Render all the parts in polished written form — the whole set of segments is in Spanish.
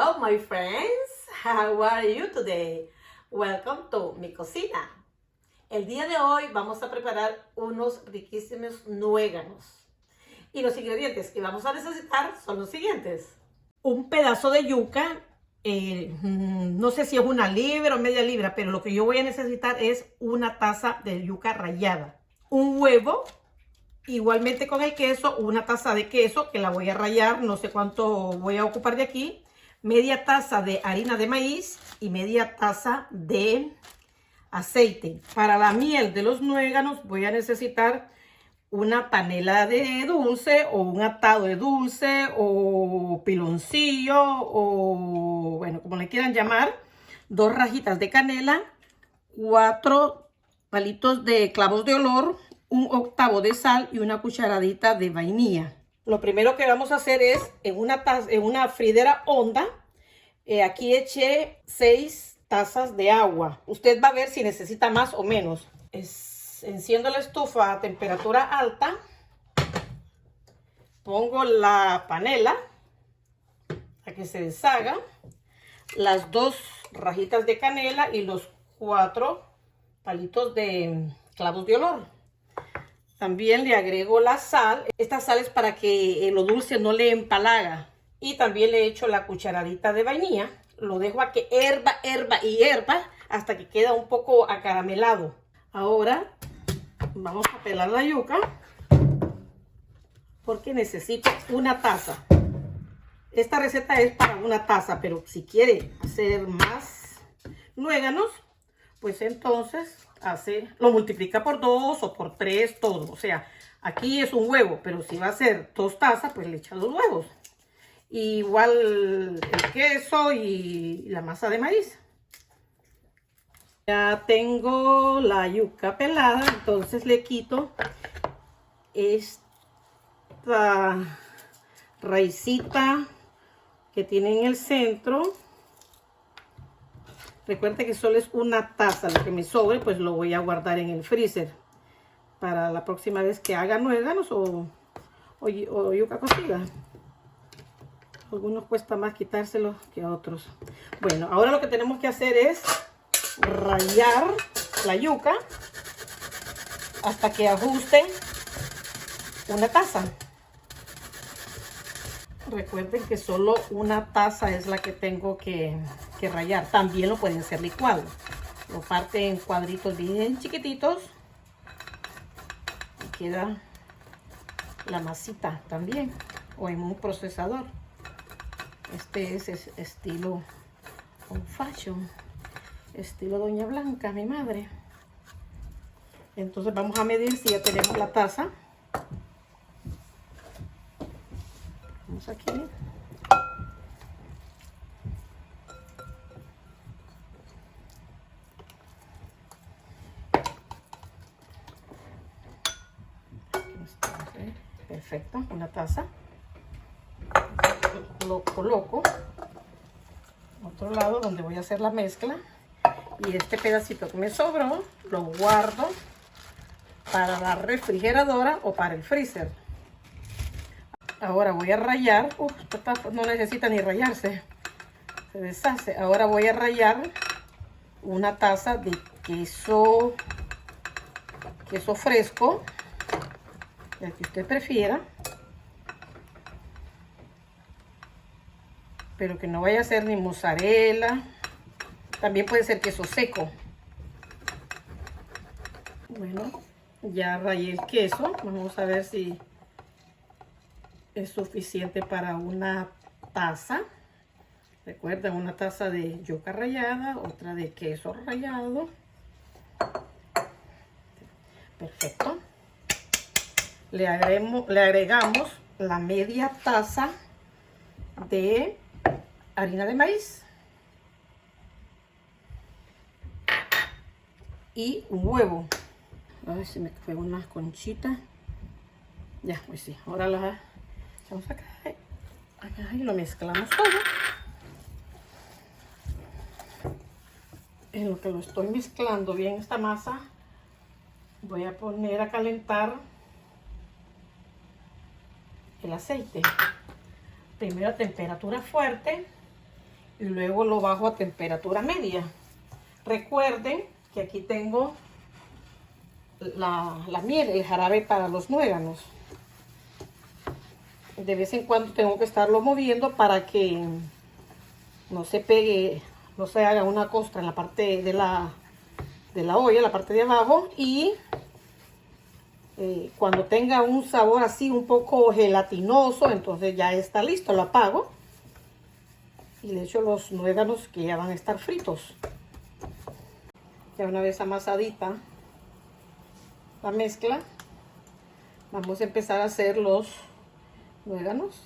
Hello my friends, how are you today? Welcome to mi cocina. El día de hoy vamos a preparar unos riquísimos nueganos. Y los ingredientes que vamos a necesitar son los siguientes. Un pedazo de yuca, no sé si es una libra o media libra, pero lo que yo voy a necesitar es una taza de yuca rallada. Un huevo, igualmente con el queso, una taza de queso que la voy a rallar, no sé cuánto voy a ocupar de aquí. Media taza de harina de maíz y media taza de aceite. Para la miel de los nueganos voy a necesitar una panela de dulce o un atado de dulce o piloncillo o bueno, como le quieran llamar. 2 rajitas de canela, 4 palitos de clavos de olor, 1/8 de sal y una cucharadita de vainilla. Lo primero que vamos a hacer es en una fridera honda. Aquí eché 6 tazas de agua. Usted va a ver si necesita más o menos. Enciendo la estufa a temperatura alta. Pongo la panela a que se deshaga. Las 2 rajitas de canela y los 4 palitos de clavos de olor. También le agrego la sal. Esta sal es para que lo dulce no le empalaga. Y también le echo la cucharadita de vainilla. Lo dejo a que hierva hasta que queda un poco acaramelado. Ahora vamos a pelar la yuca porque necesito una taza. Esta receta es para una taza, pero si quiere hacer más nueganos, pues entonces lo multiplica por 2 o por 3 todo. O sea, aquí es un huevo, pero si va a ser 2 tazas, pues le echa 2 huevos. Igual el queso y la masa de maíz. Ya tengo la yuca pelada, entonces le quito esta raicita que tiene en el centro. Recuerde que solo es una taza, lo que me sobre pues lo voy a guardar en el freezer para la próxima vez que haga nueganos o yuca cocida. Algunos cuesta más quitárselos que a otros. Bueno, ahora lo que tenemos que hacer es rallar la yuca hasta que ajuste una taza. Recuerden que solo una taza es la que tengo que rallar. También lo pueden hacer licuado. Lo parte en cuadritos bien chiquititos y queda la masita también, o en un procesador. Este es estilo old fashion, estilo Doña Blanca, mi madre. Entonces vamos a medir si ya tenemos la taza. Vamos aquí. Perfecto, una taza. Lo coloco otro lado donde voy a hacer la mezcla y este pedacito que me sobró lo guardo para la refrigeradora o para el freezer. Ahora voy a rallar, no necesita ni rallarse, se deshace. Ahora voy a rallar una taza de queso fresco, el que usted prefiera, pero que no vaya a ser ni mozzarella. También puede ser queso seco. Bueno, ya rallé el queso. Vamos a ver si es suficiente para una taza. Recuerden, una taza de yuca rallada, otra de queso rallado. Perfecto. Le agregamos la media taza de harina de maíz y un huevo. Ay, se me fue una conchita. Ya, pues sí, ahora la echamos acá y lo mezclamos todo. En lo que lo estoy mezclando bien esta masa, voy a poner a calentar el aceite. Primero a temperatura fuerte y luego lo bajo a temperatura media. Recuerden que aquí tengo la miel, el jarabe para los nueganos. De vez en cuando tengo que estarlo moviendo para que no se pegue, no se haga una costra en la parte de la olla, la parte de abajo. Y cuando tenga un sabor así un poco gelatinoso, entonces ya está listo. Lo apago y le echo los nueganos que ya van a estar fritos. Ya una vez amasadita la mezcla, vamos a empezar a hacer los nueganos.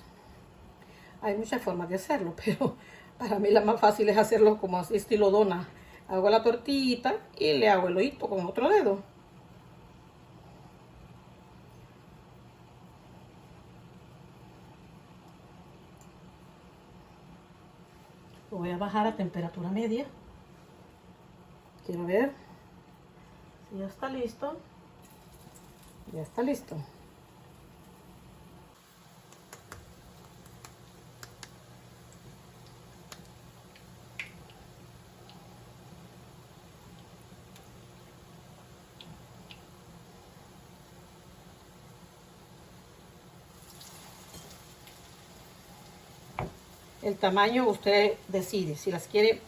Hay muchas formas de hacerlo, pero para mí la más fácil es hacerlo como así, estilo dona. Hago la tortillita y le hago el hoyito con otro dedo. Lo voy a bajar a temperatura media. Quiero ver si ya está listo. Ya está listo. El tamaño usted decide si las quiere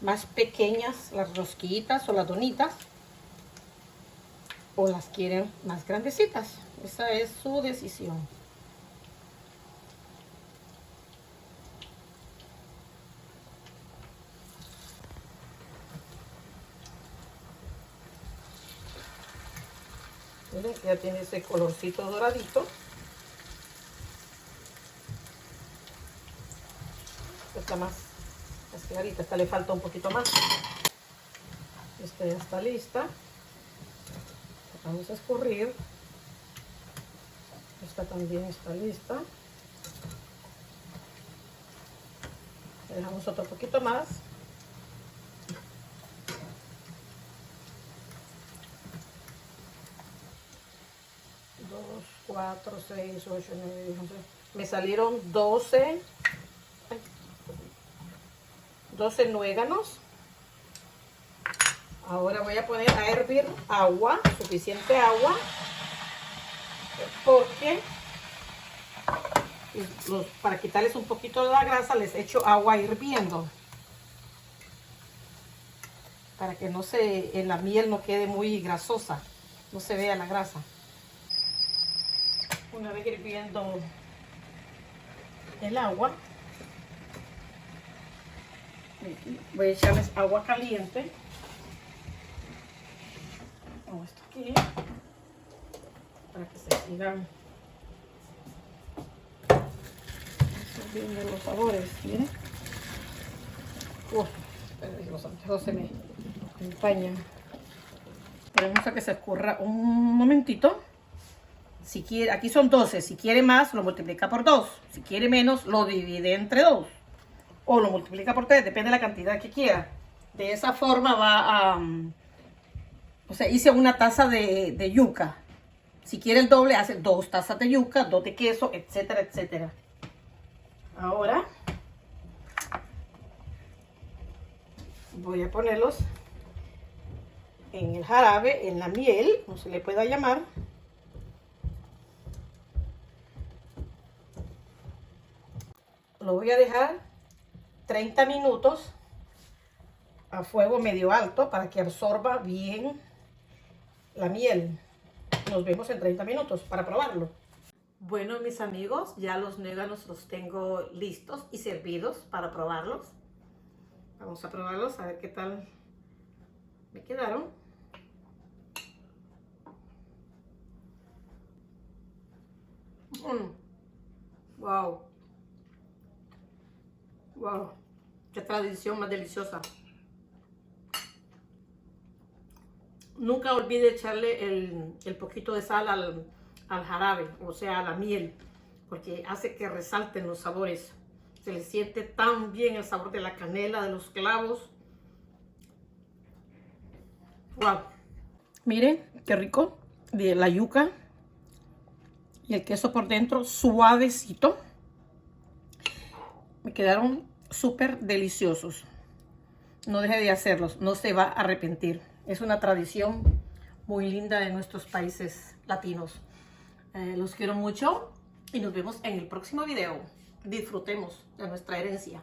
más pequeñas, las rosquillitas o las donitas, o las quieren más grandecitas. Esa es su decisión. Miren, ya tiene ese colorcito doradito. Está más clarita, esta le falta un poquito más. Esta ya está lista. Vamos a escurrir. Esta también está lista. Le dejamos otro poquito más. 2, 4, 6, 8, 9, 10, 11. Me salieron 12 nueganos. Ahora voy a poner a hervir agua, suficiente agua, porque para quitarles un poquito de la grasa les echo agua hirviendo, para que no se, la miel no quede muy grasosa, no se vea la grasa. Una vez hirviendo el agua, voy a echarles agua caliente. Pongo esto aquí para que se sigan viendo los sabores. Miren, los anteojos se me empañan. Esperemos a que se escurra un momentito. Si quiere, aquí son 12, si quiere más lo multiplica por 2, si quiere menos lo divide entre 2 o lo multiplica por 3, depende de la cantidad que quiera. De esa forma va a, o sea, hice una taza de yuca. Si quiere el doble, hace 2 tazas de yuca, 2 de queso, etcétera, etcétera. Ahora voy a ponerlos en el jarabe, en la miel, como se le pueda llamar. Lo voy a dejar 30 minutos a fuego medio alto para que absorba bien la miel. Nos vemos en 30 minutos para probarlo. Bueno, mis amigos, ya los nueganos los tengo listos y servidos para probarlos. Vamos a probarlos a ver qué tal me quedaron. Wow. Wow, qué tradición más deliciosa. Nunca olvide echarle el poquito de sal al jarabe, o sea, a la miel, porque hace que resalten los sabores. Se le siente tan bien el sabor de la canela, de los clavos. Wow. Miren, qué rico. De la yuca y el queso por dentro, suavecito. Me quedaron súper deliciosos. No deje de hacerlos, no se va a arrepentir. Es una tradición muy linda de nuestros países latinos. Los quiero mucho y nos vemos en el próximo video. Disfrutemos de nuestra herencia.